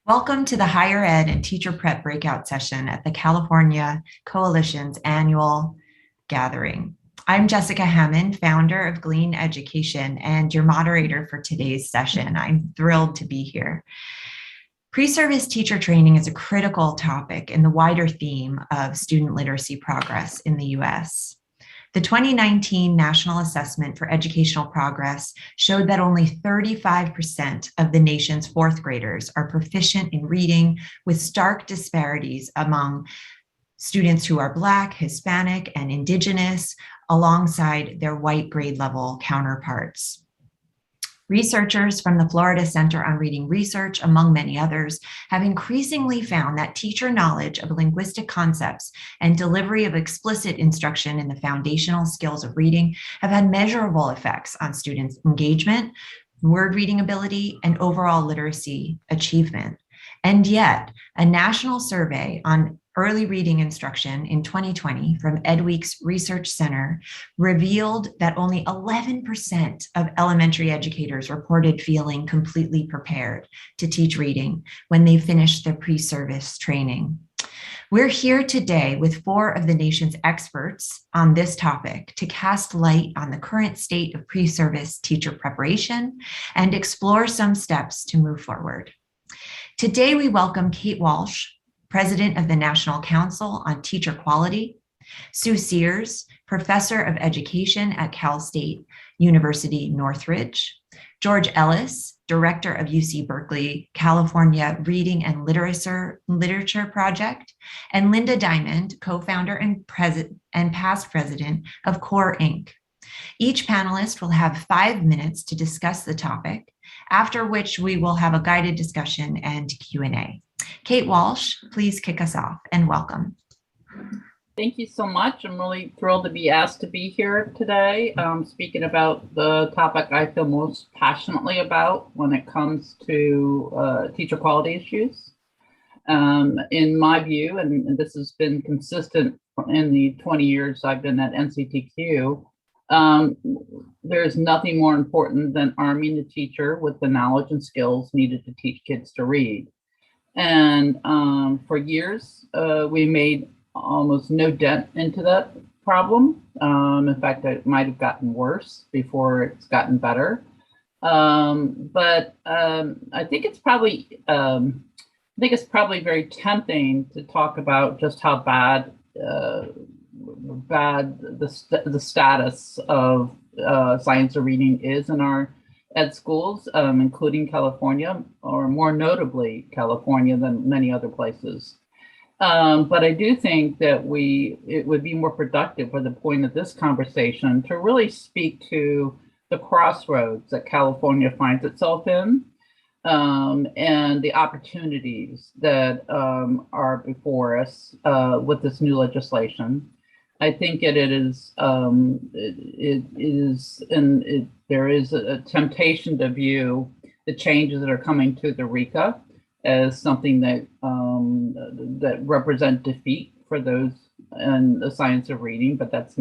Welcome to the Higher Ed and Teacher Prep Breakout session at the California Coalition's annual gathering. I'm Jessica Hammond, founder of Glean Education and your moderator for today's session. I'm thrilled to be here. Pre-service teacher training is a critical topic in the wider theme of student literacy progress in the U.S. The 2019 National Assessment for Educational Progress showed that only 35% of the nation's fourth graders are proficient in reading, with stark disparities among students who are Black, Hispanic, and Indigenous, alongside their white grade level counterparts. Researchers from the Florida Center on Reading Research, among many others, have increasingly found that teacher knowledge of linguistic concepts and delivery of explicit instruction in the foundational skills of reading have had measurable effects on students' engagement, word reading ability, and overall literacy achievement. And yet, a national survey on early reading instruction in 2020 from EdWeek's Research Center revealed that only 11% of elementary educators reported feeling completely prepared to teach reading when they finished their pre-service training. We're here today with 4 of the nation's experts on this topic to cast light on the current state of pre-service teacher preparation and explore some steps to move forward. Today, we welcome Kate Walsh, President of the National Council on Teacher Quality, Sue Sears, Professor of Education at Cal State University Northridge, George Ellis, Director of UC Berkeley, California Reading and Literature Project, and Linda Diamond, co-founder and past president of CORE Inc. Each panelist will have 5 minutes to discuss the topic, after which we will have a guided discussion and Q&A. Kate Walsh, please kick us off, and welcome. Thank you so much. I'm really thrilled to be asked to be here today, speaking about the topic I feel most passionately about when it comes to teacher quality issues. In my view, and this has been consistent in the 20 years I've been at NCTQ, there's nothing more important than arming the teacher with the knowledge and skills needed to teach kids to read. And for years, we made almost no dent into that problem. In fact, it might have gotten worse before it's gotten better. But I think it's probably very tempting to talk about just how bad the status of science of reading is in our ed schools, including California, or more notably California than many other places. But I do think that it would be more productive for the point of this conversation to really speak to the crossroads that California finds itself in, and the opportunities that are before us with this new legislation. I think there is a temptation to view the changes that are coming to the RICA as something that represent defeat for those in the science of reading, but that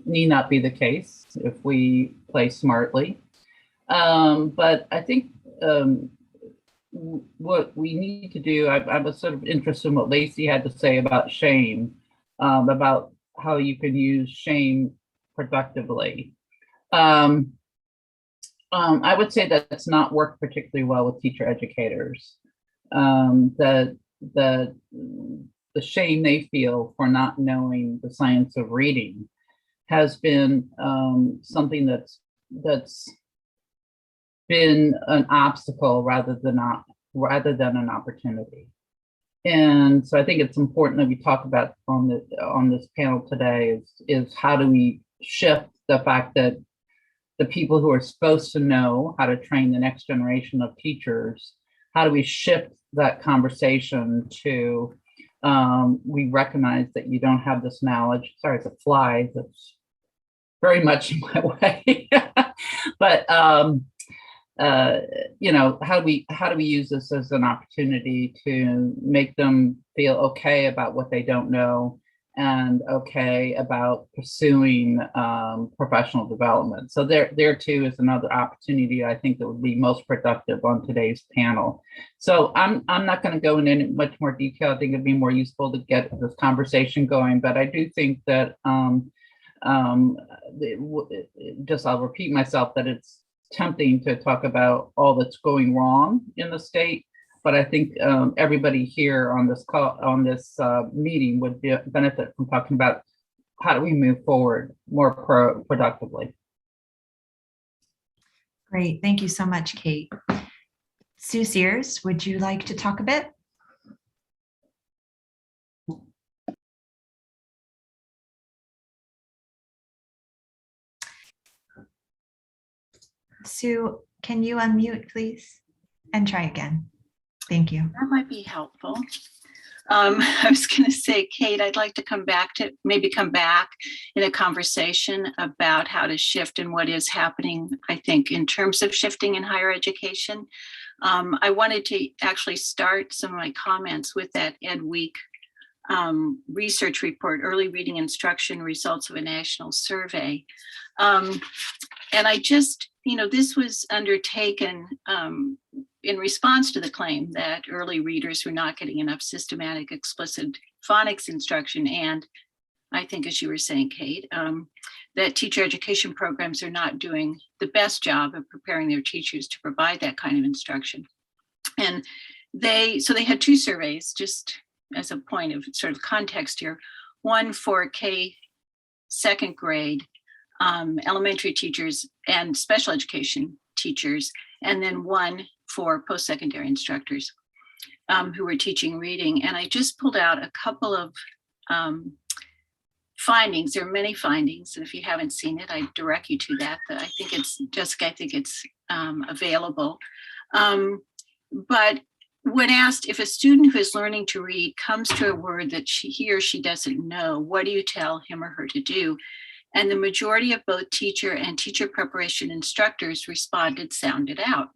need not be the case if we play smartly. But I think what we need to do, I was sort of interested in what Lacey had to say about shame. About how you can use shame productively. I would say that it's not worked particularly well with teacher educators. That the shame they feel for not knowing the science of reading has been something that's been an obstacle rather than an opportunity. And so I think it's important that we talk about on this panel today is how do we shift the fact that the people who are supposed to know how to train the next generation of teachers, how do we shift that conversation to we recognize that you don't have this knowledge. Sorry, it's a fly that's very much in my way. But how do we use this as an opportunity to make them feel okay about what they don't know and okay about pursuing professional development. So there too is another opportunity I think that would be most productive on today's panel. So I'm not going to go into much more detail. I think it'd be more useful to get this conversation going, but I do think that just I'll repeat myself that it's tempting to talk about all that's going wrong in the state. But I think everybody here on this call, on this meeting, would benefit from talking about how do we move forward more productively. Great, thank you so much, Kate. Sue Sears, would you like to talk a bit? Sue, can you unmute, please? And try again. Thank you. That might be helpful. I was going to say, Kate, I'd like to come back in a conversation about how to shift and what is happening, I think, in terms of shifting in higher education. I wanted to actually start some of my comments with that Ed Week research report, Early Reading Instruction, Results of a National Survey. And I just, this was undertaken in response to the claim that early readers were not getting enough systematic, explicit phonics instruction. And I think, as you were saying, Kate, that teacher education programs are not doing the best job of preparing their teachers to provide that kind of instruction. And they had two surveys, just as a point of sort of context here. One for K second grade elementary teachers and special education teachers, and then one for post-secondary instructors who were teaching reading. And I just pulled out a couple of findings. There are many findings, and if you haven't seen it, I direct you to that. I think it's, Jessica, I think it's available. But when asked, if a student who is learning to read comes to a word that he or she doesn't know, what do you tell him or her to do? And the majority of both teacher and teacher preparation instructors responded, sound it out.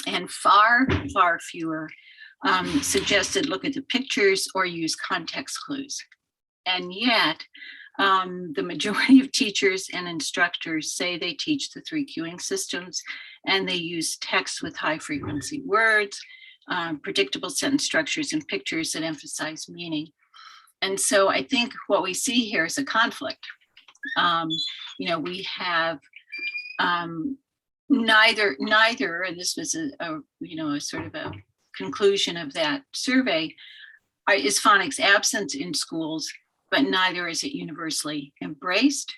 And far, far fewer suggested look at the pictures or use context clues. And yet, the majority of teachers and instructors say they teach the 3 cueing systems, and they use text with high frequency words, predictable sentence structures, and pictures that emphasize meaning. And so I think what we see here is a conflict. We have neither, and this was a sort of a conclusion of that survey, is phonics absent in schools, but neither is it universally embraced.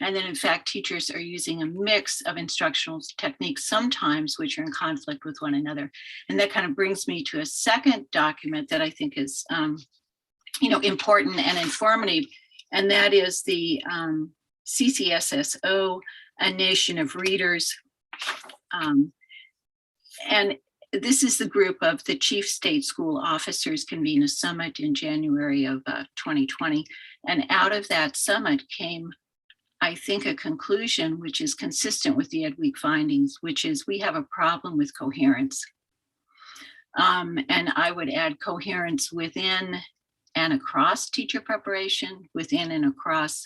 And then in fact, teachers are using a mix of instructional techniques sometimes which are in conflict with one another. And that kind of brings me to a second document that I think is important and informative. And that is the CCSSO, A Nation of Readers. And this is the group of the chief state school officers convene a summit in January of 2020. And out of that summit came, I think, a conclusion which is consistent with the Ed Week findings, which is we have a problem with coherence. And I would add coherence within and across teacher preparation, within and across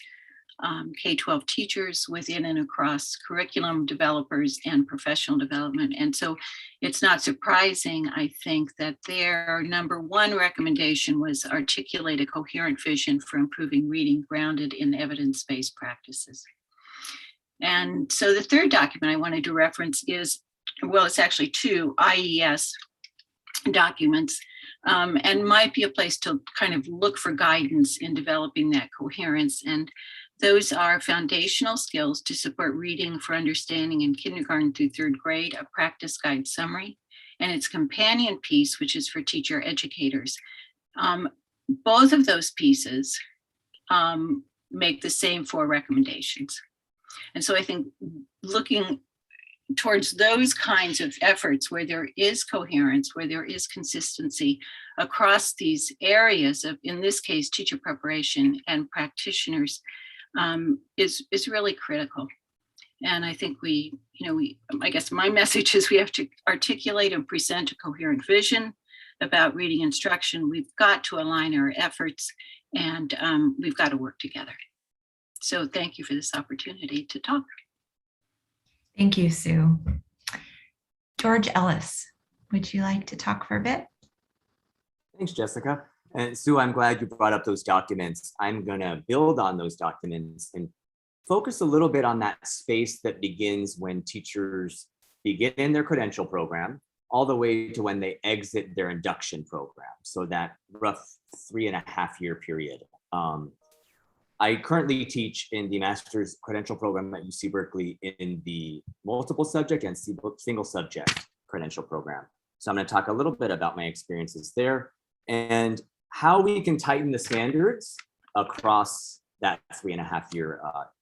K-12 teachers, within and across curriculum developers and professional development. And so it's not surprising, I think, that their number one recommendation was articulate a coherent vision for improving reading grounded in evidence-based practices. And so the third document I wanted to reference is, well, it's actually 2 IES documents, and might be a place to kind of look for guidance in developing that coherence. And those are foundational skills to support reading for understanding in kindergarten through 3rd grade, a practice guide summary, and its companion piece, which is for teacher educators. Both of those pieces make the same 4 recommendations. And so I think looking towards those kinds of efforts where there is coherence, where there is consistency across these areas of, in this case, teacher preparation and practitioners, is really critical. And I think I guess my message is we have to articulate and present a coherent vision about reading instruction. We've got to align our efforts and we've got to work together. So thank you for this opportunity to talk. Thank you, Sue. George Ellis, would you like to talk for a bit? Thanks, Jessica. And Sue, I'm glad you brought up those documents. I'm going to build on those documents and focus a little bit on that space that begins when teachers begin their credential program, all the way to when they exit their induction program. So that rough 3.5-year period. I currently teach in the master's credential program at UC Berkeley in the multiple subject and single subject credential program. So I'm going to talk a little bit about my experiences there and how we can tighten the standards across that 3.5-year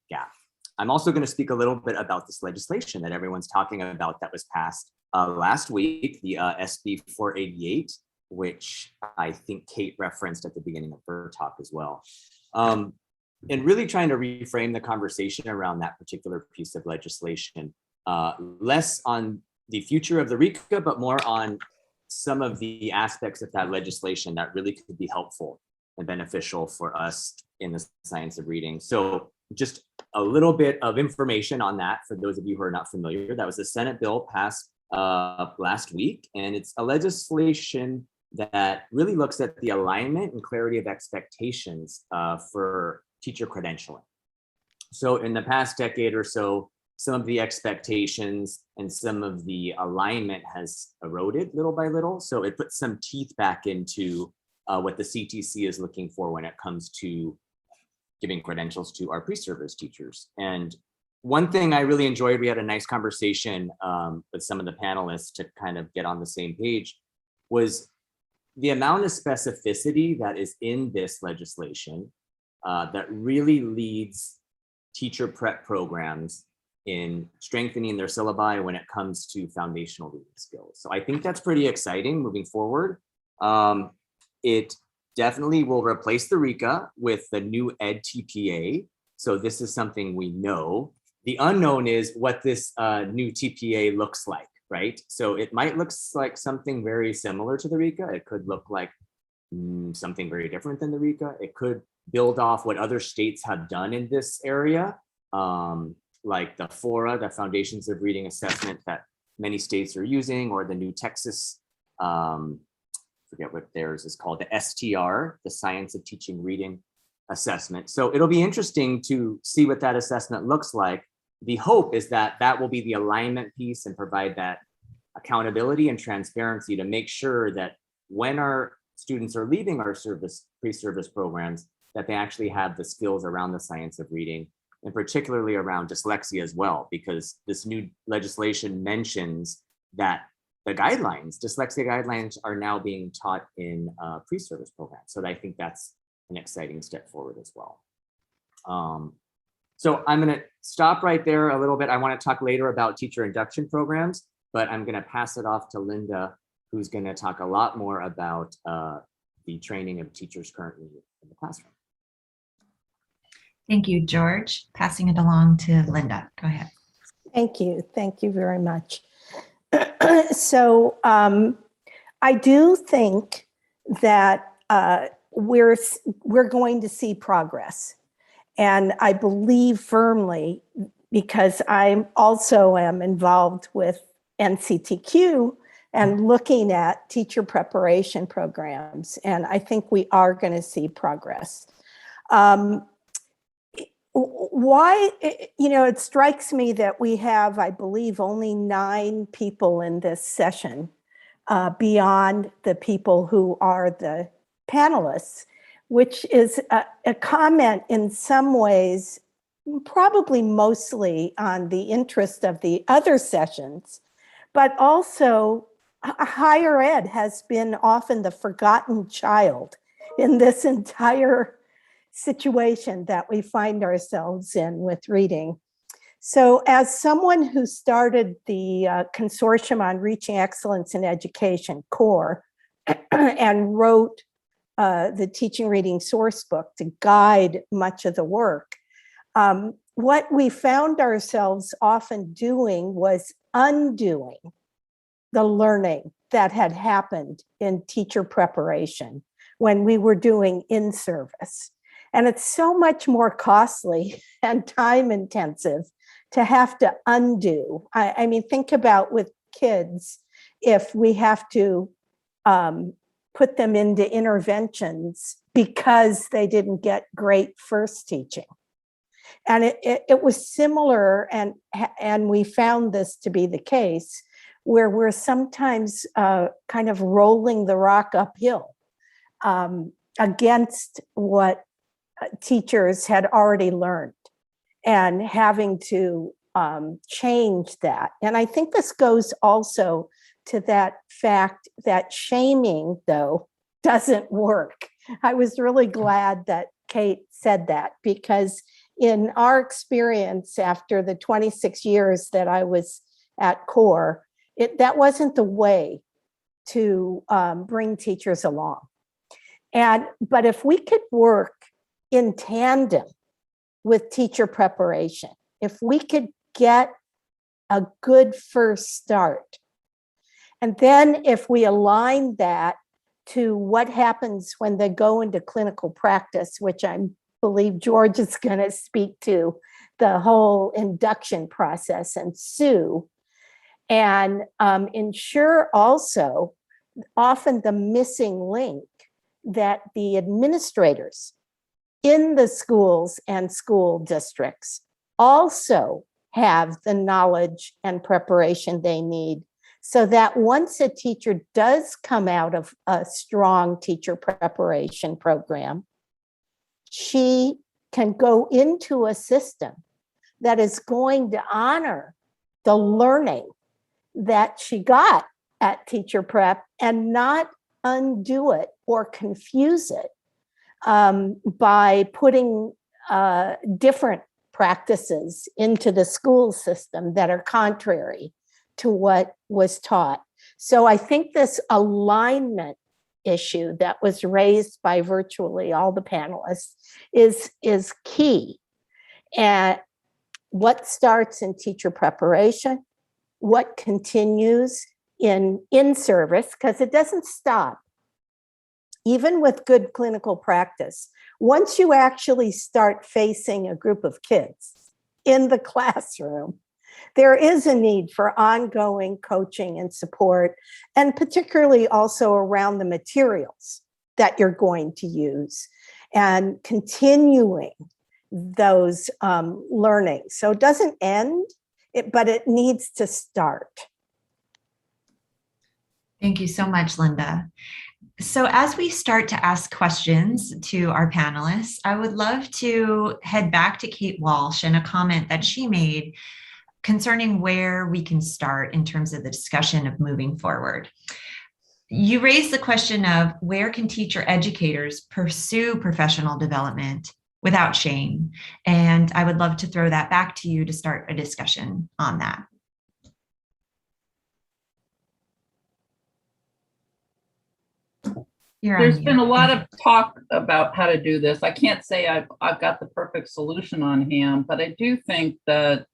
gap. I'm also going to speak a little bit about this legislation that everyone's talking about that was passed last week, the SB 488, which I think Kate referenced at the beginning of her talk as well. And really trying to reframe the conversation around that particular piece of legislation, less on the future of the RICA, but more on some of the aspects of that legislation that really could be helpful and beneficial for us in the science of reading. So just a little bit of information on that for those of you who are not familiar. That was a Senate bill passed last week, and it's a legislation that really looks at the alignment and clarity of expectations for teacher credentialing. So in the past decade or so, some of the expectations and some of the alignment has eroded little by little. So it puts some teeth back into what the CTC is looking for when it comes to giving credentials to our pre-service teachers. And one thing I really enjoyed, we had a nice conversation with some of the panelists to kind of get on the same page, was the amount of specificity that is in this legislation that really leads teacher prep programs in strengthening their syllabi when it comes to foundational reading skills. So I think that's pretty exciting moving forward. It definitely will replace the RICA with the new Ed TPA. So this is something we know. The unknown is what this new TPA looks like, right? So it might look like something very similar to the RICA. It could look like something very different than the RICA. It could build off what other states have done in this area, like the FORA, the Foundations of Reading Assessment that many states are using, or the new Texas, forget what theirs is called, the STR, the Science of Teaching Reading Assessment. So it'll be interesting to see what that assessment looks like. The hope is that that will be the alignment piece and provide that accountability and transparency to make sure that when our students are leaving our pre-service programs, that they actually have the skills around the science of reading, and particularly around dyslexia as well, because this new legislation mentions that the guidelines, dyslexia guidelines, are now being taught in pre-service programs. So I think that's an exciting step forward as well. So I'm going to stop right there a little bit. I want to talk later about teacher induction programs, but I'm going to pass it off to Linda, who's going to talk a lot more about the training of teachers currently in the classroom. Thank you, George. Passing it along to Linda. Go ahead. Thank you. Thank you very much. So I do think that we're going to see progress. And I believe firmly, because I also am involved with NCTQ and looking at teacher preparation programs, and I think we are going to see progress. Why, it strikes me that we have, I believe, only 9 people in this session beyond the people who are the panelists, which is a comment in some ways, probably mostly on the interest of the other sessions, but also higher ed has been often the forgotten child in this entire situation that we find ourselves in with reading. So as someone who started the Consortium on Reaching Excellence in Education, CORE, and wrote the Teaching Reading Source Book to guide much of the work, what we found ourselves often doing was undoing the learning that had happened in teacher preparation, when we were doing in-service. And it's so much more costly and time intensive to have to undo. I mean, think about with kids, if we have to put them into interventions because they didn't get great first teaching. And it was similar, and we found this to be the case, where we're sometimes kind of rolling the rock uphill against what teachers had already learned, and having to change that. And I think this goes also to that fact that shaming, though, doesn't work. I was really glad that Kate said that, because in our experience after the 26 years that I was at CORE, that wasn't the way to bring teachers along. But if we could work in tandem with teacher preparation, if we could get a good first start, and then if we align that to what happens when they go into clinical practice, which I believe George is going to speak to, the whole induction process, and Sue, and ensure also often the missing link that the administrators in the schools and school districts also have the knowledge and preparation they need, so that once a teacher does come out of a strong teacher preparation program, she can go into a system that is going to honor the learning that she got at teacher prep and not undo it or confuse it by putting different practices into the school system that are contrary to what was taught. So I think this alignment issue that was raised by virtually all the panelists is key. And what starts in teacher preparation, what continues in service, because it doesn't stop. Even with good clinical practice, once you actually start facing a group of kids in the classroom, there is a need for ongoing coaching and support, and particularly also around the materials that you're going to use and continuing those learnings. So it doesn't end, but it needs to start. Thank you so much, Linda. So as we start to ask questions to our panelists, I would love to head back to Kate Walsh and a comment that she made concerning where we can start in terms of the discussion of moving forward. You raised the question of where can teacher educators pursue professional development without shame? And I would love to throw that back to you to start a discussion on that. There's been a lot of talk about how to do this. I can't say I've got the perfect solution on hand, but I do think that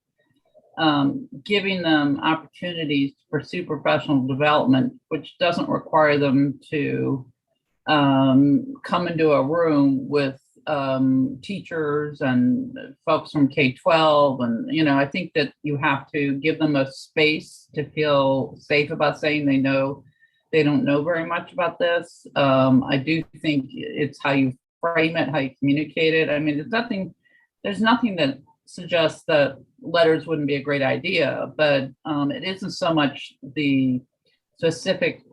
giving them opportunities to pursue professional development, which doesn't require them to come into a room with teachers and folks from K-12. And, I think that you have to give them a space to feel safe about saying they don't know very much about this. I do think it's how you frame it, how you communicate it. I mean, there's nothing that suggests that letters wouldn't be a great idea, but it isn't so much the specific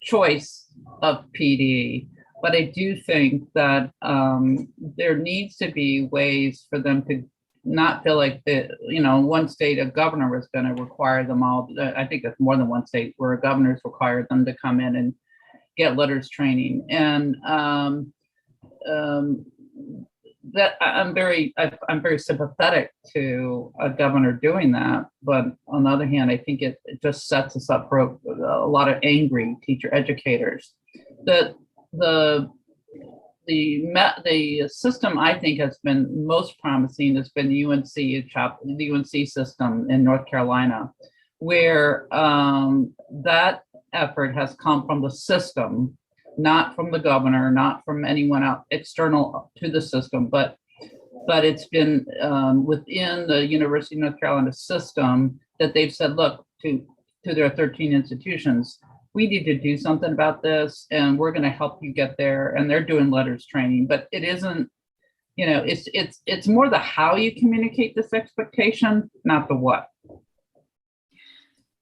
choice of PD. But I do think that there needs to be ways for them to not feel like one state, a governor was going to require them all. I think there's more than one state where governors require them to come in and get letters training. And that I'm very sympathetic to a governor doing that. But on the other hand, I think it just sets us up for a lot of angry teacher educators. The system I think has been most promising has been the UNC system in North Carolina, where that effort has come from the system not from the governor, not from anyone out external to the system, but it's been within the University of North Carolina system that they've said, look, to their 13 institutions, we need to do something about this, and we're going to help you get there. And they're doing letters training, but it isn't, you know, it's more the how you communicate this expectation, not the what.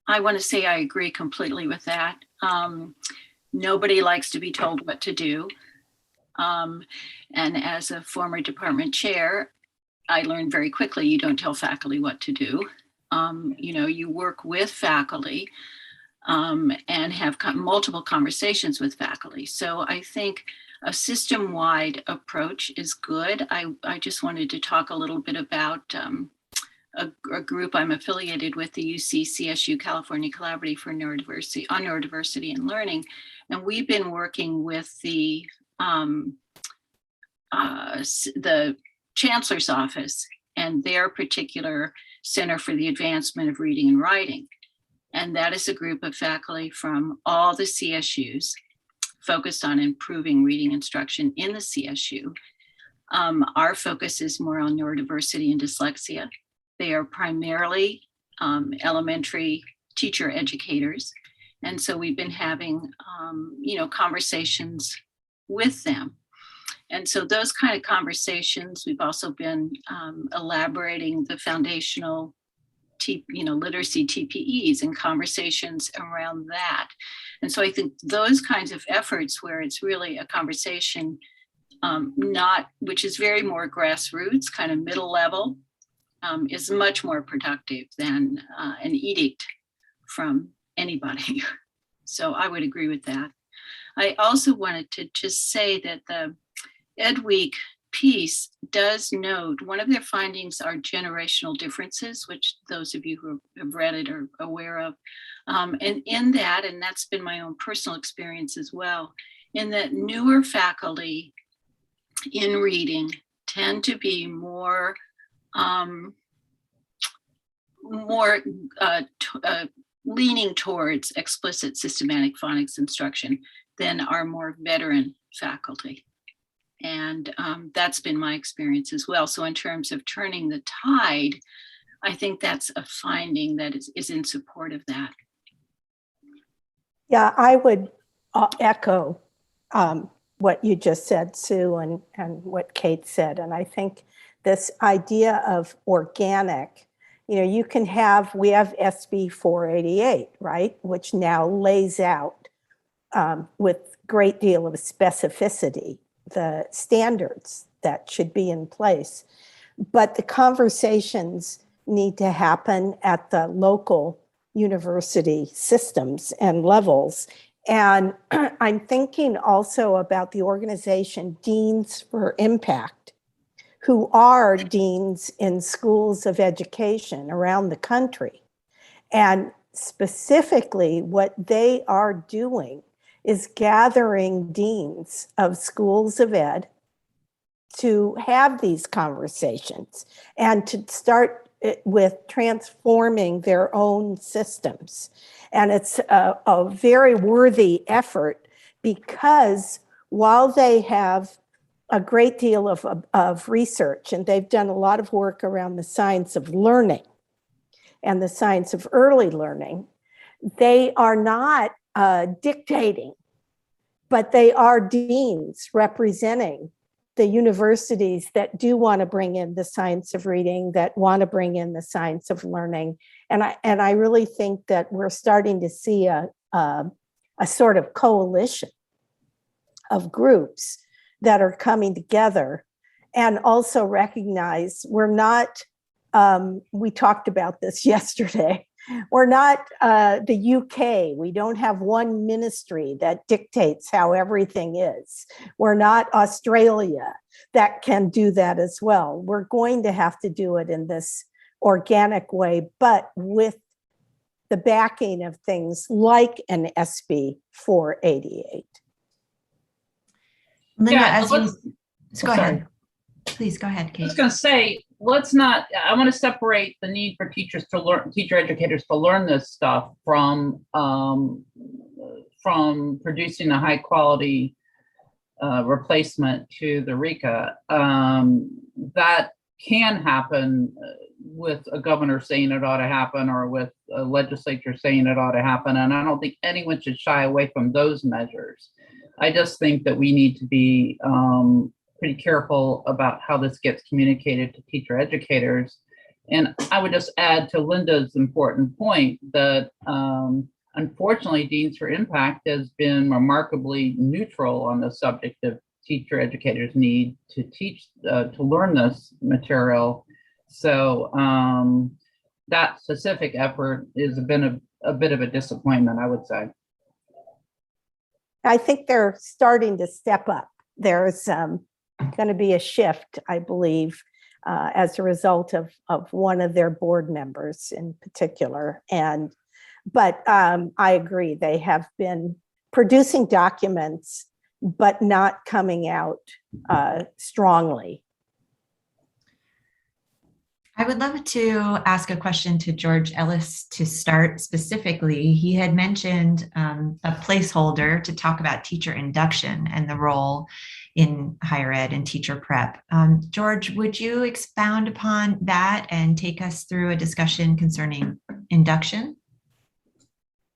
I want to say I agree completely with that. Nobody likes to be told what to do. And as a former department chair, I learned very quickly, you don't tell faculty what to do. You know, you work with faculty and have multiple conversations with faculty. So I think a system-wide approach is good. I just wanted to talk a little bit about a group I'm affiliated with, the UC-CSU California Collaborative for Neurodiversity on Neurodiversity and Learning. And we've been working with the Chancellor's Office and their particular Center for the Advancement of Reading and Writing. And that is a group of faculty from all the CSUs focused on improving reading instruction in the CSU. Our focus is more on neurodiversity and dyslexia. They are primarily elementary teacher educators. And so we've been having, you know, conversations with them. And so those kind of conversations, we've also been elaborating the foundational literacy TPEs and conversations around that. And so I think those kinds of efforts where it's really a conversation, which is very more grassroots, kind of middle level, is much more productive than an edict from anybody. So I would agree with that. I also wanted to just say that the Ed Week piece does note one of their findings are generational differences, which those of you who have read it are aware of. And in that, and that's been my own personal experience as well, in that newer faculty in reading tend to be more leaning towards explicit systematic phonics instruction than our more veteran faculty. And that's been my experience as well. So in terms of turning the tide, I think that's a finding that is in support of that. Yeah, I would echo what you just said, Sue, and what Kate said. And I think this idea of organic, you know, we have SB 488, right, which now lays out with great deal of specificity the standards that should be in place. But the conversations need to happen at the local university systems and levels. And I'm thinking also about the organization Deans for Impact, who are deans in schools of education around the country. And specifically, what they are doing is gathering deans of schools of ed to have these conversations and to start with transforming their own systems. And it's a very worthy effort, because while they have a great deal of research, and they've done a lot of work around the science of learning and the science of early learning, they are not dictating, but they are deans representing the universities that do want to bring in the science of reading, that want to bring in the science of learning. And I really think that we're starting to see a sort of coalition of groups that are coming together, and also recognize we're not, we talked about this yesterday, we're not the UK. We don't have one ministry that dictates how everything is. We're not Australia that can do that as well. We're going to have to do it in this organic way, but with the backing of things like an SB 488. Linda, Yeah, go ahead. Please go ahead, I Kate. was going to say, let's not, I want to separate the need for teachers to learn, teacher educators to learn this stuff from producing a high quality replacement to the RECA. That can happen with a governor saying it ought to happen, or with a legislature saying it ought to happen. And I don't think anyone should shy away from those measures. I just think that we need to be pretty careful about how this gets communicated to teacher educators. And I would just add to Linda's important point that unfortunately, Deans for Impact has been remarkably neutral on the subject of teacher educators' need to teach, to learn this material. So that specific effort has been a bit of a disappointment, I would say. I think they're starting to step up. There's going to be a shift, I believe, as a result of one of their board members in particular. But I agree, they have been producing documents, but not coming out strongly. I would love to ask a question to George Ellis to start specifically. He had mentioned a placeholder to talk about teacher induction and the role in higher ed and teacher prep. George, would you expound upon that and take us through a discussion concerning induction?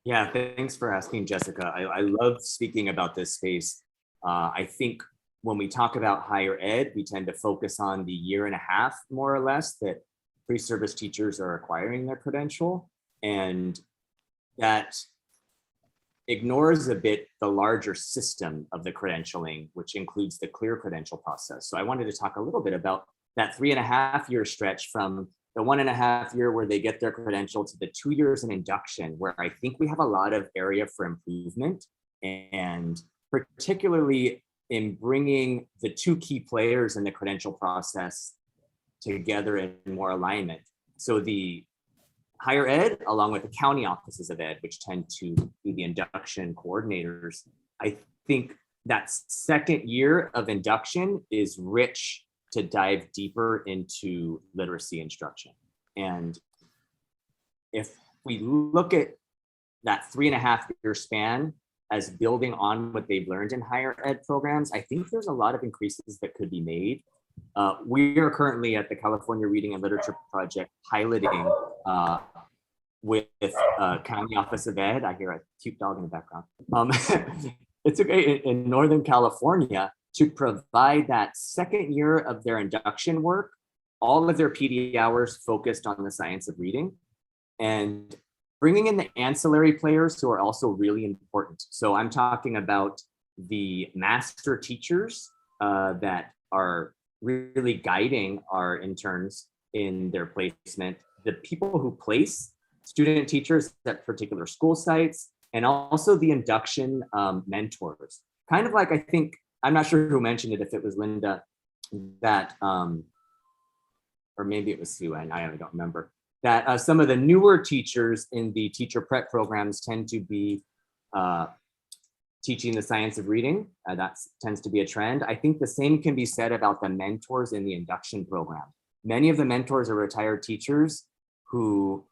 Yeah, thanks for asking, Jessica. I love speaking about this space. I think when we talk about higher ed, we tend to focus on the year and a half, more or less, that pre-service teachers are acquiring their credential. And that ignores a bit the larger system of the credentialing, which includes the clear credential process. So I wanted to talk a little bit about that 3.5 year stretch from the 1.5 year where they get their credential to the 2 years in induction, where I think we have a lot of area for improvement, and particularly in bringing the two key players in the credential process together in more alignment. So the higher ed, along with the county offices of ed, which tend to be the induction coordinators, I think that second year of induction is rich to dive deeper into literacy instruction. And if we look at that 3.5 year span as building on what they've learned in higher ed programs, I think there's a lot of increases that could be made. We are currently at the California Reading and Literature Project piloting with County Office of Ed. I hear a cute dog in the background. It's okay in Northern California to provide that second year of their induction work, all of their PD hours focused on the science of reading, and bringing in the ancillary players who are also really important. So I'm talking about the master teachers that are really guiding our interns in their placement, the people who place student teachers at particular school sites, and also the induction mentors. Kind of like, I think, I'm not sure who mentioned it, if it was Linda, that, or maybe it was Sue, and I don't remember, that some of the newer teachers in the teacher prep programs tend to be teaching the science of reading. That tends to be a trend. I think the same can be said about the mentors in the induction program. Many of the mentors are retired teachers who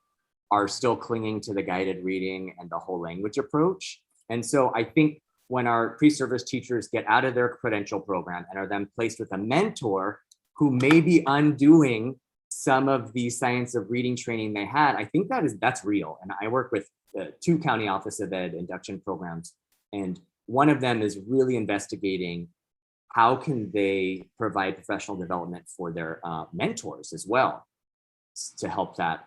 are still clinging to the guided reading and the whole language approach. And so I think when our pre-service teachers get out of their credential program and are then placed with a mentor who may be undoing some of the science of reading training they had, I think that's real. And I work with the 2 County Office of Ed induction programs, and one of them is really investigating how can they provide professional development for their mentors as well to help that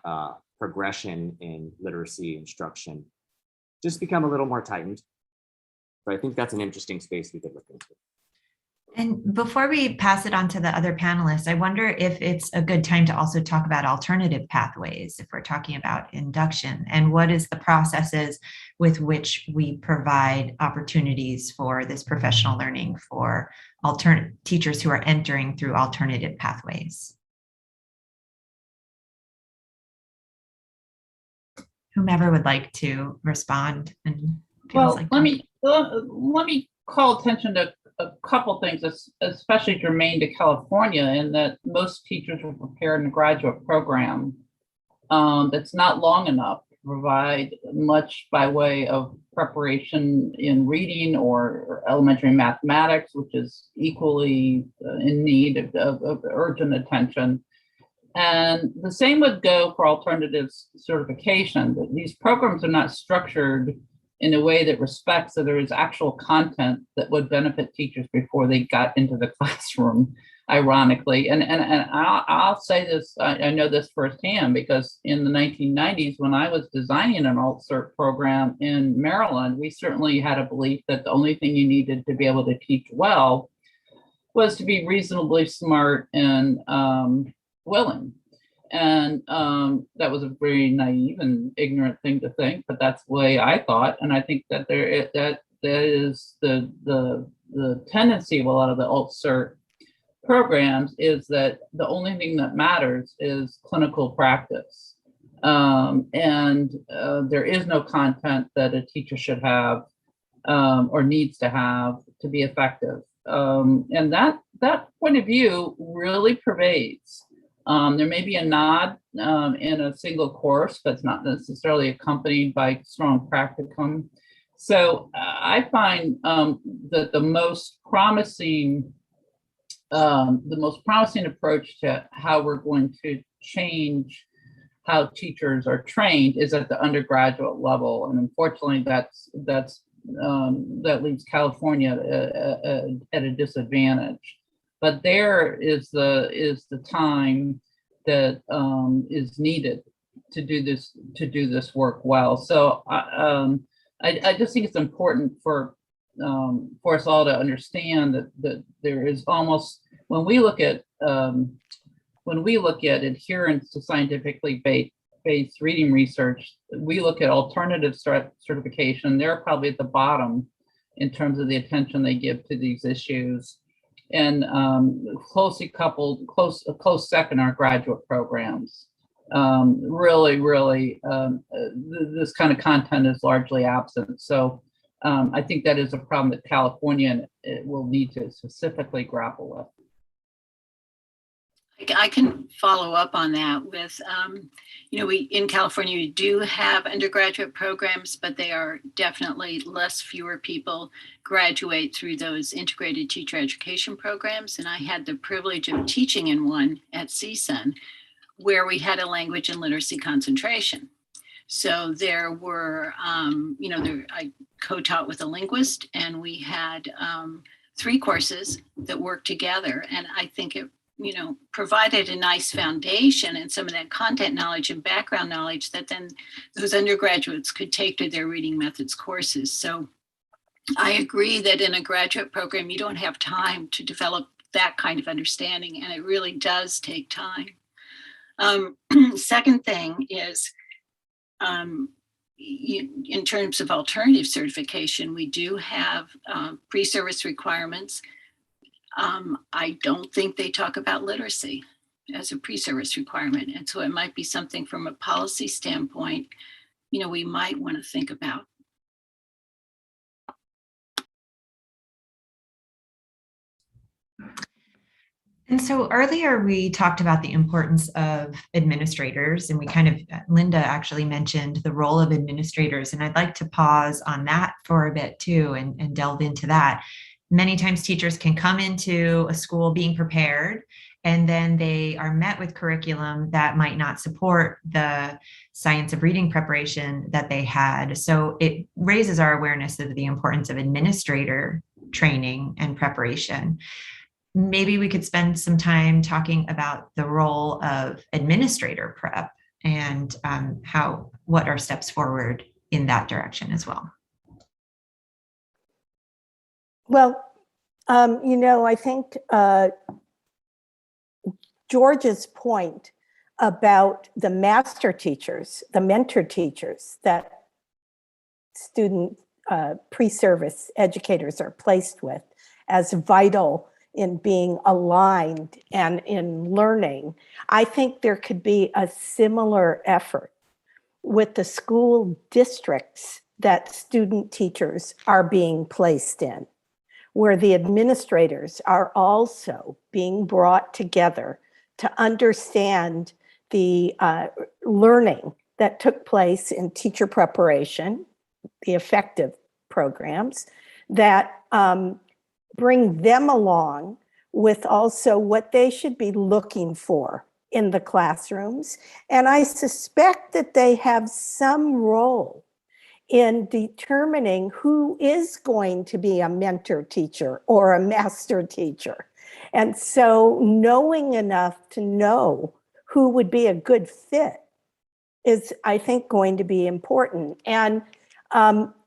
progression in literacy instruction just become a little more tightened. But I think that's an interesting space we could look into. And before we pass it on to the other panelists, I wonder if it's a good time to also talk about alternative pathways if we're talking about induction, and what is the processes with which we provide opportunities for this professional learning for teachers who are entering through alternative pathways. Whomever would like to respond and well, like let me call attention to a couple things, especially germane to California, in that most teachers are prepared in a graduate program that's not long enough to provide much by way of preparation in reading or elementary mathematics, which is equally in need of urgent attention. And the same would go for alternative certification. These programs are not structured in a way that respects that there is actual content that would benefit teachers before they got into the classroom, ironically. And I'll say this, I know this firsthand, because in the 1990s, when I was designing an alt-cert program in Maryland, we certainly had a belief that the only thing you needed to be able to teach well was to be reasonably smart and willing. And that was a very naive and ignorant thing to think, but that's the way I thought. And I think that that is the tendency of a lot of the alt-cert programs, is that the only thing that matters is clinical practice. And there is no content that a teacher should have or needs to have to be effective. And that point of view really pervades. There may be a nod in a single course that's not necessarily accompanied by strong practicum. So I find that the most promising approach to how we're going to change how teachers are trained is at the undergraduate level, and unfortunately, that leaves California at a disadvantage. But there is the time that is needed to do this work well. So I just think it's important for us all to understand that there is almost, when we look at adherence to scientifically based reading research, we look at alternative certification. They're probably at the bottom in terms of the attention they give to these issues. And closely coupled, a close second are graduate programs. Really, this kind of content is largely absent. So I think that is a problem that California will need to specifically grapple with. I can follow up on that with, we in California, we do have undergraduate programs, but they are definitely fewer people graduate through those integrated teacher education programs. And I had the privilege of teaching in one at CSUN where we had a language and literacy concentration. So there were, I co-taught with a linguist, and we had 3 courses that worked together. And I think it provided a nice foundation and some of that content knowledge and background knowledge that then those undergraduates could take to their reading methods courses. So I agree that in a graduate program, you don't have time to develop that kind of understanding, and it really does take time. Second thing is, in terms of alternative certification, we do have pre-service requirements. I don't think they talk about literacy as a pre-service requirement. And so it might be something from a policy standpoint, we might want to think about. And so earlier we talked about the importance of administrators, and Linda actually mentioned the role of administrators. And I'd like to pause on that for a bit too, and delve into that. Many times teachers can come into a school being prepared, and then they are met with curriculum that might not support the science of reading preparation that they had. So it raises our awareness of the importance of administrator training and preparation. Maybe we could spend some time talking about the role of administrator prep and what are steps forward in that direction as well. Well, I think George's point about the master teachers, the mentor teachers that student pre-service educators are placed with as vital in being aligned and in learning, I think there could be a similar effort with the school districts that student teachers are being placed in, where the administrators are also being brought together to understand the learning that took place in teacher preparation, the effective programs, that bring them along with also what they should be looking for in the classrooms. And I suspect that they have some role in determining who is going to be a mentor teacher or a master teacher. And so knowing enough to know who would be a good fit is, I think, going to be important. And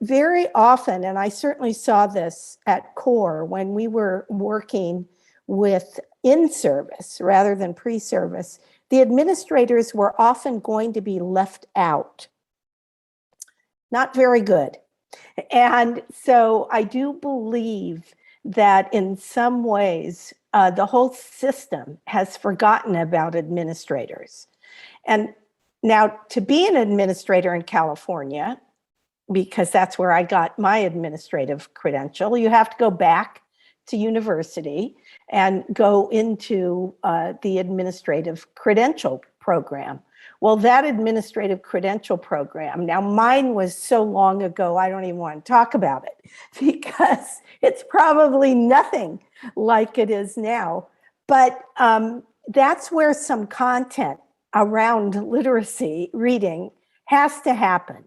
very often, and I certainly saw this at CORE when we were working with in-service rather than pre-service, the administrators were often going to be left out. Not very good. And so I do believe that in some ways, the whole system has forgotten about administrators. And now, to be an administrator in California, because that's where I got my administrative credential, you have to go back to university and go into the administrative credential program. Well, that administrative credential program, now mine was so long ago, I don't even want to talk about it because it's probably nothing like it is now. But that's where some content around literacy reading has to happen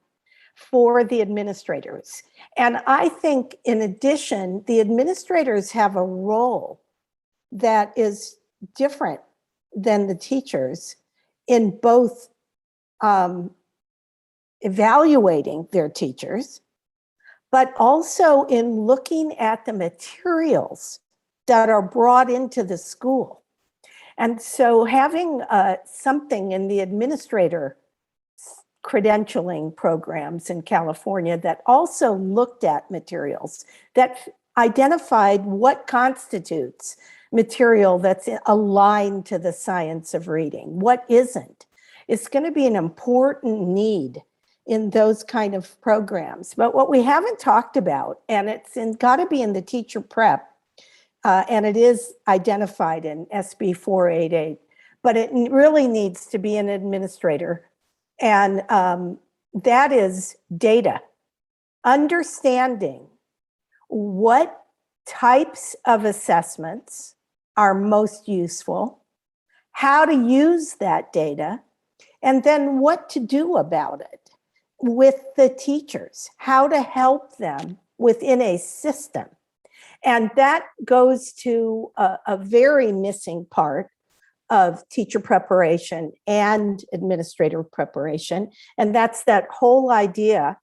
for the administrators. And I think in addition, the administrators have a role that is different than the teachers in both evaluating their teachers, but also in looking at the materials that are brought into the school. And so having something in the administrator credentialing programs in California that also looked at materials, that identified what constitutes material that's aligned to the science of reading, what isn't. It's going to be an important need in those kind of programs. But what we haven't talked about, and it's got to be in the teacher prep, and it is identified in SB 488, but it really needs to be an administrator. And that is data, understanding what types of assessments are most useful, how to use that data, and then what to do about it with the teachers, how to help them within a system. And that goes to a very missing part of teacher preparation and administrator preparation. And that's that whole idea,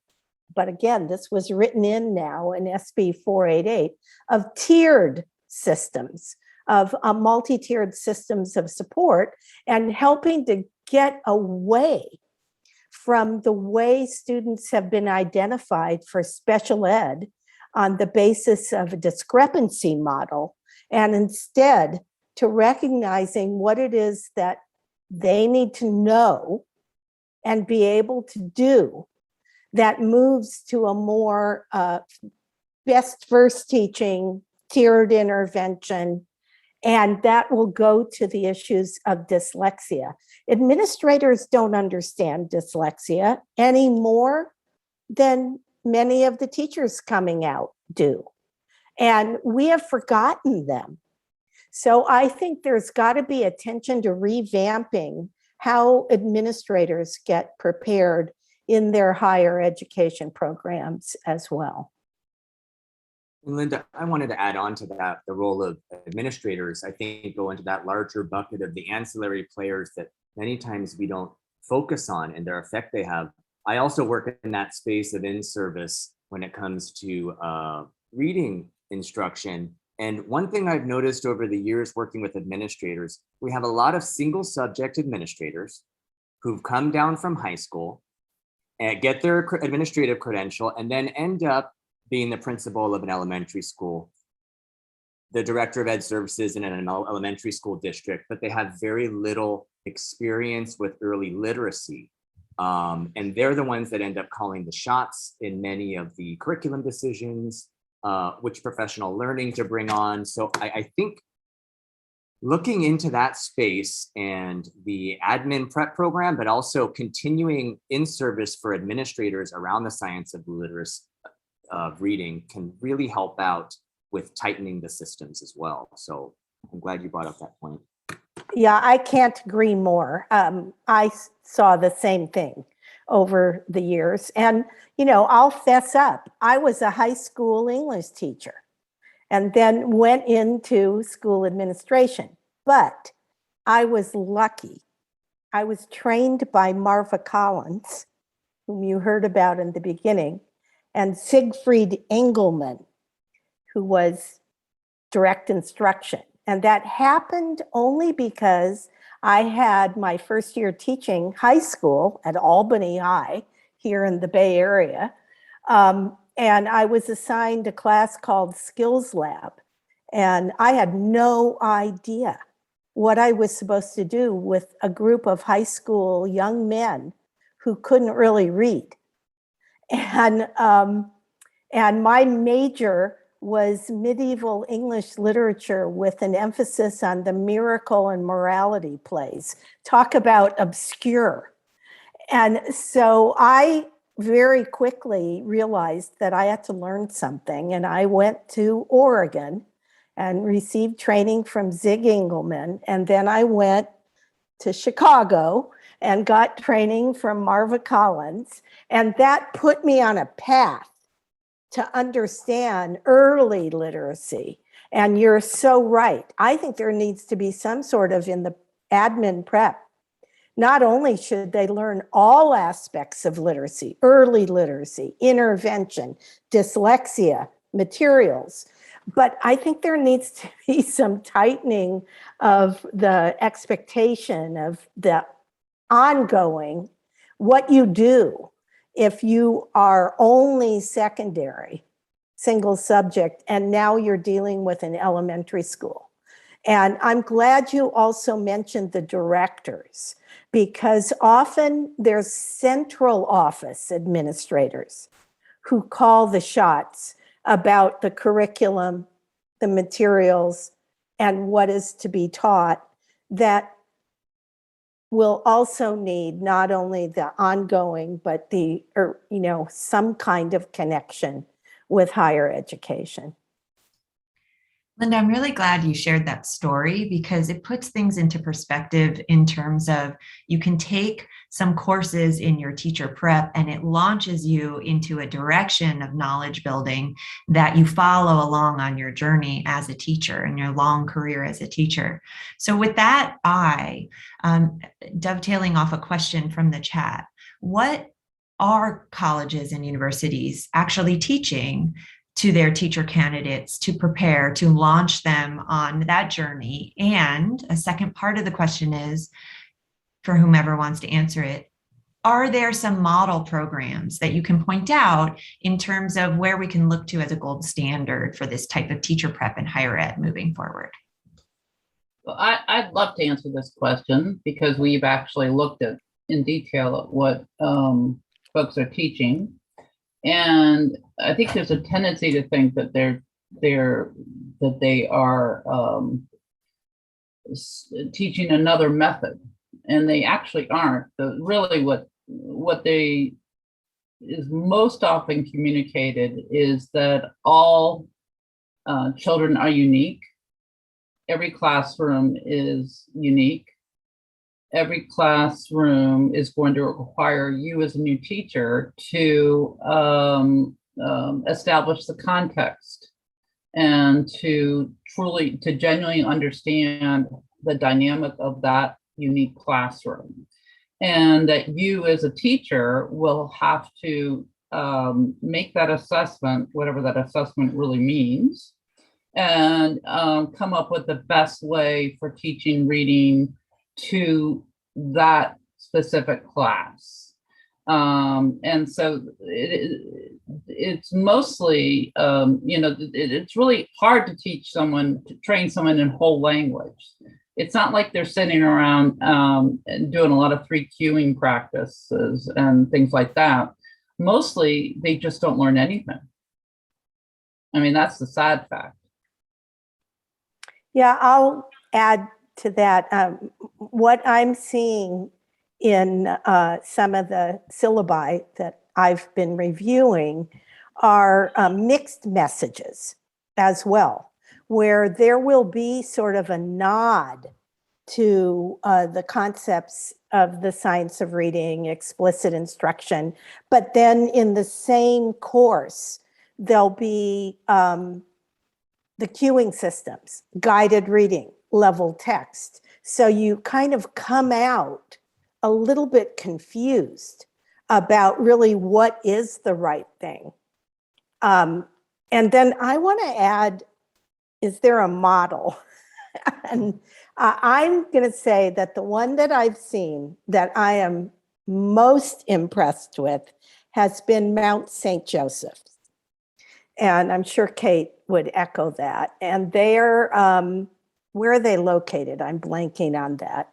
but again, this was written in now in SB 488, of tiered systems, of multi-tiered systems of support, and helping to get away from the way students have been identified for special ed on the basis of a discrepancy model, and instead to recognizing what it is that they need to know and be able to do that moves to a more best first teaching, tiered intervention, and that will go to the issues of dyslexia. Administrators don't understand dyslexia any more than many of the teachers coming out do. And we have forgotten them. So I think there's got to be attention to revamping how administrators get prepared in their higher education programs as well. And Linda, I wanted to add on to that, the role of administrators, I think, go into that larger bucket of the ancillary players that many times we don't focus on and their effect they have. I also work in that space of in-service when it comes to reading instruction. And one thing I've noticed over the years working with administrators, we have a lot of single subject administrators who've come down from high school and get their administrative credential and then end up being the principal of an elementary school, the director of ed services in an elementary school district, but they have very little experience with early literacy. And they're the ones that end up calling the shots in many of the curriculum decisions which professional learning to bring on. So I think looking into that space and the admin prep program, but also continuing in service for administrators around the science of literacy of reading can really help out with tightening the systems as well. So I'm glad you brought up that point. Yeah, I can't agree more. I saw the same thing over the years. And, you know, I'll fess up. I was a high school English teacher and then went into school administration. But I was lucky. I was trained by Marva Collins, whom you heard about in the beginning, and Siegfried Engelmann, who was direct instruction. And that happened only because I had my first year teaching high school at Albany High here in the Bay Area. And I was assigned a class called Skills Lab. And I had no idea what I was supposed to do with a group of high school young men who couldn't really read. And my major was medieval English literature with an emphasis on the miracle and morality plays. Talk about obscure. And so I very quickly realized that I had to learn something. And I went to Oregon and received training from Zig Engelman. And then I went to Chicago and got training from Marva Collins. And that put me on a path to understand early literacy. And you're so right. I think there needs to be some sort of, in the admin prep, not only should they learn all aspects of literacy, early literacy, intervention, dyslexia, materials, but I think there needs to be some tightening of the expectation of the ongoing, what you do if you are only secondary, single subject, and now you're dealing with an elementary school. And I'm glad you also mentioned the directors, because often there's central office administrators who call the shots about the curriculum, the materials, and what is to be taught, that will also need not only the ongoing, but the, some kind of connection with higher education. Linda, I'm really glad you shared that story because it puts things into perspective in terms of you can take some courses in your teacher prep and it launches you into a direction of knowledge building that you follow along on your journey as a teacher and your long career as a teacher. So with that, dovetailing off a question from the chat, what are colleges and universities actually teaching to their teacher candidates to prepare to launch them on that journey? And a second part of the question is, for whomever wants to answer it, are there some model programs that you can point out in terms of where we can look to as a gold standard for this type of teacher prep in higher ed moving forward? Well, I'd love to answer this question because we've actually looked at in detail at what folks are teaching. And I think there's a tendency to think that they are teaching another method, and they actually aren't. Really, what they is most often communicated is that all children are unique. Every classroom is unique. Every classroom is going to require you as a new teacher to establish the context and to genuinely understand the dynamic of that unique classroom. And that you as a teacher will have to make that assessment, whatever that assessment really means, and come up with the best way for teaching reading to that specific class. And so it's mostly, it's really hard to train someone in whole language. It's not like they're sitting around and doing a lot of 3Qing practices and things like that. Mostly they just don't learn anything. I mean, that's the sad fact. Yeah, I'll add to that. What I'm seeing in some of the syllabi that I've been reviewing are mixed messages as well, where there will be sort of a nod to the concepts of the science of reading, explicit instruction, but then in the same course, there'll be the cueing systems, guided reading, level text. So you kind of come out a little bit confused about really what is the right thing. And then I want to add, is there a model? And I'm going to say that the one that I've seen that I am most impressed with has been Mount St. Joseph. And I'm sure Kate would echo that. And they're, where are they located? I'm blanking on that.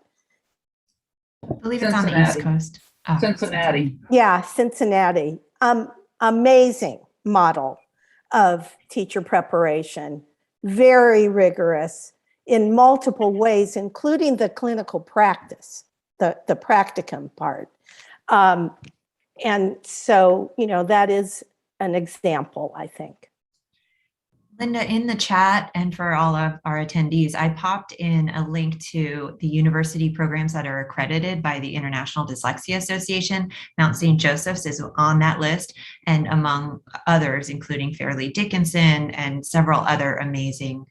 I believe it's on the East Coast. Oh, Cincinnati. Yeah, Cincinnati. Amazing model of teacher preparation, very rigorous in multiple ways, including the clinical practice, the practicum part. And so, you know, that is an example, I think. Linda, in the chat and for all of our attendees, I popped in a link to the university programs that are accredited by the International Dyslexia Association. Mount St. Joseph's is on that list, and among others, including Fairleigh Dickinson and several other amazing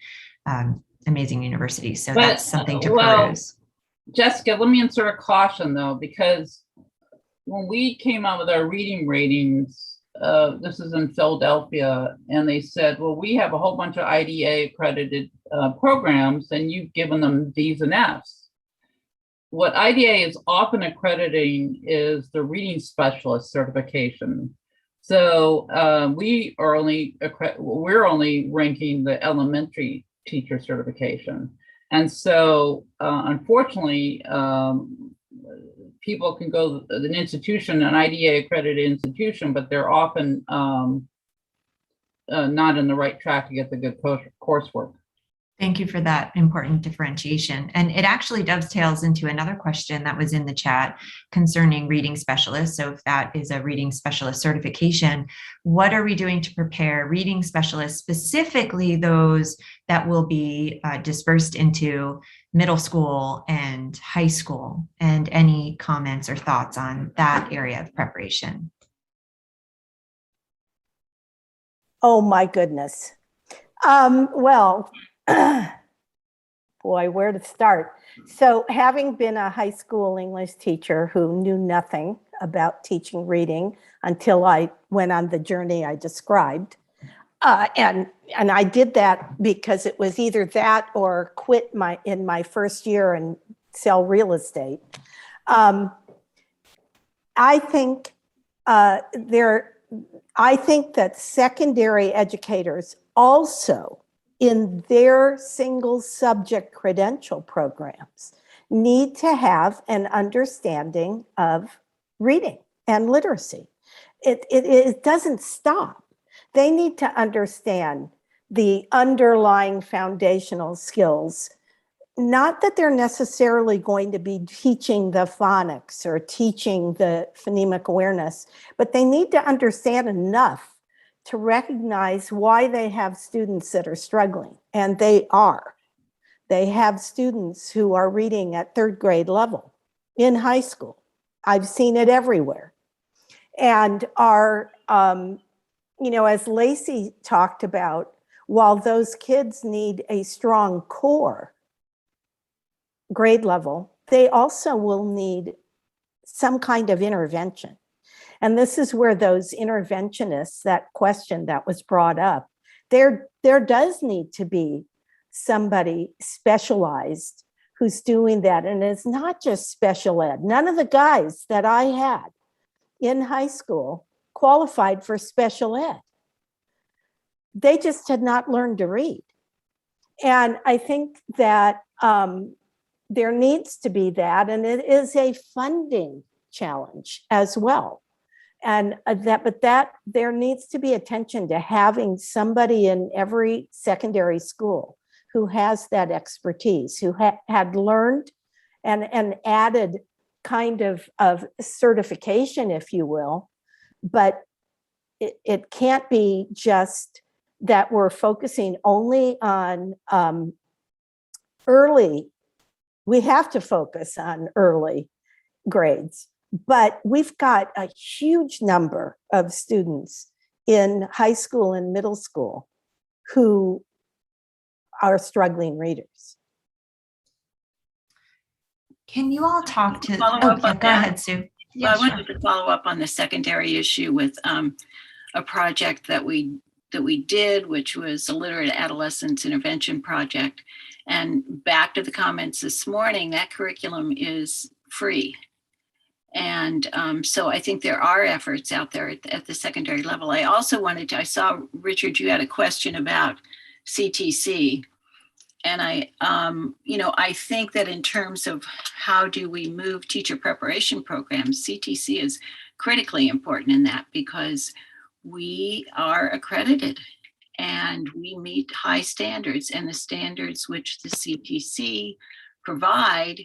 universities. So that's something to peruse. Jessica, let me insert a caution though, because when we came out with our reading ratings, this is in Philadelphia, and they said, well, we have a whole bunch of IDA accredited programs, and you've given them D's and F's. What IDA is often accrediting is the reading specialist certification. So we're only ranking the elementary teacher certification. And so unfortunately, people can go to an institution, an IDA accredited institution, but they're often not in the right track to get the good coursework. Thank you for that important differentiation. And it actually dovetails into another question that was in the chat concerning reading specialists. So if that is a reading specialist certification, what are we doing to prepare reading specialists, specifically those that will be dispersed into middle school and high school? And any comments or thoughts on that area of preparation? Oh my goodness. Well, boy, where to start? So having been a high school English teacher who knew nothing about teaching reading until I went on the journey I described, and I did that because it was either that or quit in my first year and sell real estate. I think that secondary educators also in their single subject credential programs need to have an understanding of reading and literacy. It doesn't stop. They need to understand the underlying foundational skills, not that they're necessarily going to be teaching the phonics or teaching the phonemic awareness, but they need to understand enough to recognize why they have students that are struggling, and they are. They have students who are reading at third grade level in high school. I've seen it everywhere. And are, as Lacey talked about, while those kids need a strong core grade level, they also will need some kind of intervention. And this is where those interventionists, that question that was brought up, there does need to be somebody specialized who's doing that. And it's not just special ed. None of the guys that I had in high school qualified for special ed. They just had not learned to read. And I think that there needs to be that, and it is a funding challenge as well. But there needs to be attention to having somebody in every secondary school who has that expertise, who had learned and added kind of certification, if you will. But it can't be just that we're focusing only on early. We have to focus on early grades, but we've got a huge number of students in high school and middle school who are struggling readers. Can you all talk to, Follow oh, up yeah, on go that? ahead, Sue. Well, Yeah, I sure. wanted to follow up on the secondary issue with a project that we did, which was a literate adolescence intervention project. And back to the comments this morning, that curriculum is free. And so I think there are efforts out there at the secondary level. I also wanted to, I saw, Richard, you had a question about CTC. And I think that in terms of how do we move teacher preparation programs, CTC is critically important in that, because we are accredited and we meet high standards, and the standards which the CTC provide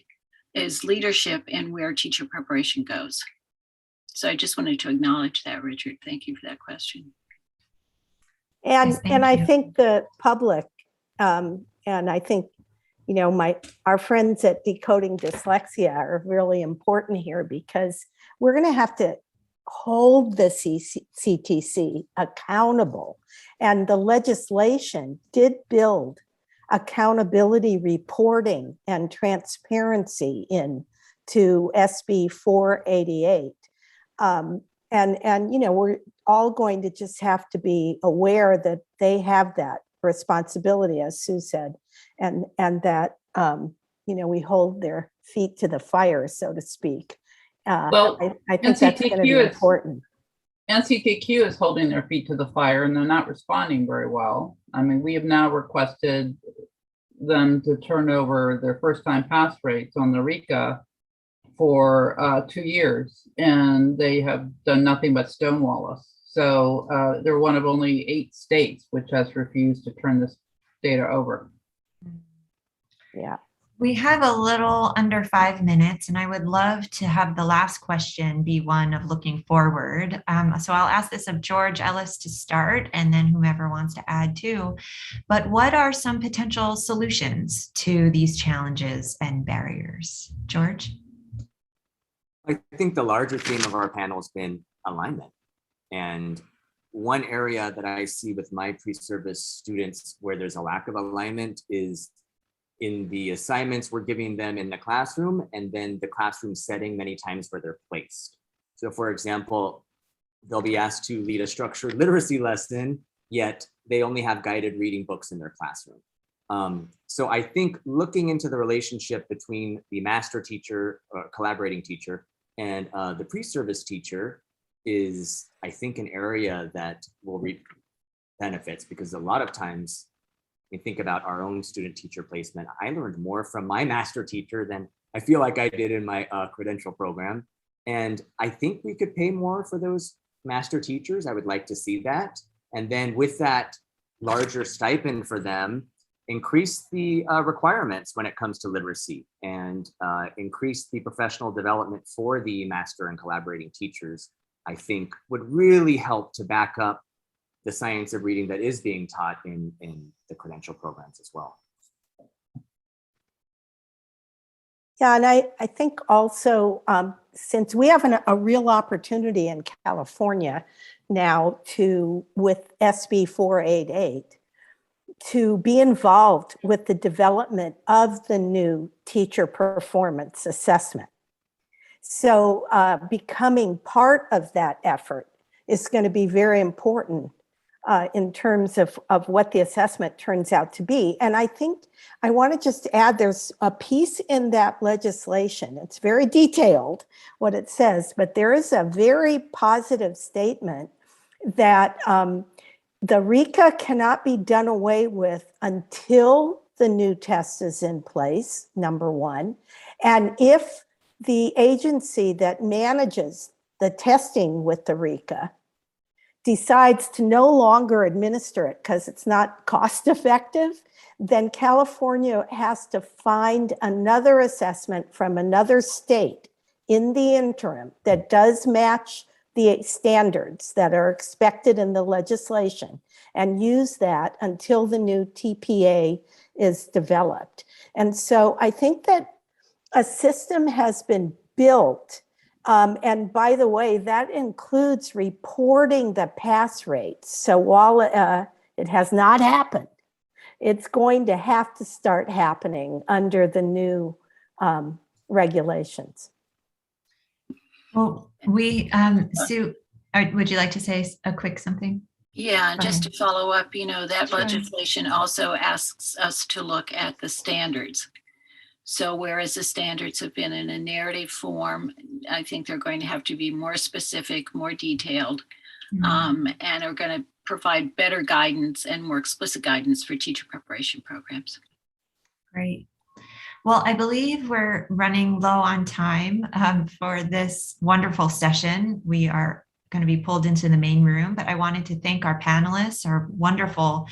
is leadership in where teacher preparation goes. So I just wanted to acknowledge that, Richard. Thank you for that question. And Yes, thank I you. think the public, and I think, our friends at Decoding Dyslexia are really important here, because we're going to have to hold the CTC accountable. And the legislation did build accountability reporting and transparency into SB 488. And we're all going to just have to be aware that they have that responsibility, as Sue said, and that we hold their feet to the fire, so to speak. Well, I think that's going to be important. NCTQ is holding their feet to the fire, and they're not responding very well. I mean, we have now requested them to turn over their first-time pass rates on the RICA for 2 years, and they have done nothing but stonewall us. So they're one of only 8 states which has refused to turn this data over. Yeah. We have a little under 5 minutes, and I would love to have the last question be one of looking forward. So I'll ask this of George Ellis to start, and then whomever wants to add too. But what are some potential solutions to these challenges and barriers? George? I think the larger theme of our panel has been alignment. And one area that I see with my pre-service students where there's a lack of alignment is in the assignments we're giving them in the classroom, and then the classroom setting many times where they're placed. So for example, they'll be asked to lead a structured literacy lesson, yet they only have guided reading books in their classroom. So I think looking into the relationship between the master teacher or collaborating teacher and the pre-service teacher is, I think, an area that will reap benefits, because a lot of times we think about our own student teacher placement. I learned more from my master teacher than I feel like I did in my credential program. And I think we could pay more for those master teachers. I would like to see that. And then with that larger stipend for them, increase the requirements when it comes to literacy, and increase the professional development for the master and collaborating teachers, I think would really help to back up the science of reading that is being taught in the credential programs as well. Yeah, and I think also, since we have a real opportunity in California now with SB 488, to be involved with the development of the new teacher performance assessment. So becoming part of that effort is going to be very important in terms of what the assessment turns out to be. And I think I want to just add, there's a piece in that legislation. It's very detailed what it says, but there is a very positive statement that the RICA cannot be done away with until the new test is in place, number one. And if the agency that manages the testing with the RECA, decides to no longer administer it because it's not cost effective, then California has to find another assessment from another state in the interim that does match the standards that are expected in the legislation and use that until the new TPA is developed. And so I think that a system has been built. And by the way, that includes reporting the pass rates. So while it has not happened, it's going to have to start happening under the new regulations. Well, Sue, would you like to say a quick something? Yeah, and just to follow up, that Sure. legislation also asks us to look at the standards. So whereas the standards have been in a narrative form, I think they're going to have to be more specific, more detailed, and are going to provide better guidance and more explicit guidance for teacher preparation programs. Great. Well, I believe we're running low on time for this wonderful session. We are going to be pulled into the main room, but I wanted to thank our panelists, our wonderful,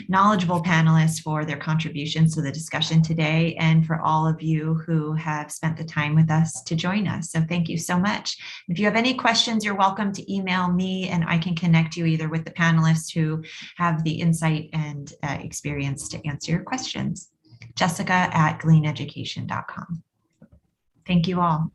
knowledgeable panelists, for their contributions to the discussion today, and for all of you who have spent the time with us to join us. So thank you so much. If you have any questions, you're welcome to email me, and I can connect you either with the panelists who have the insight and experience to answer your questions. Jessica@gleaneducation.com. Thank you all.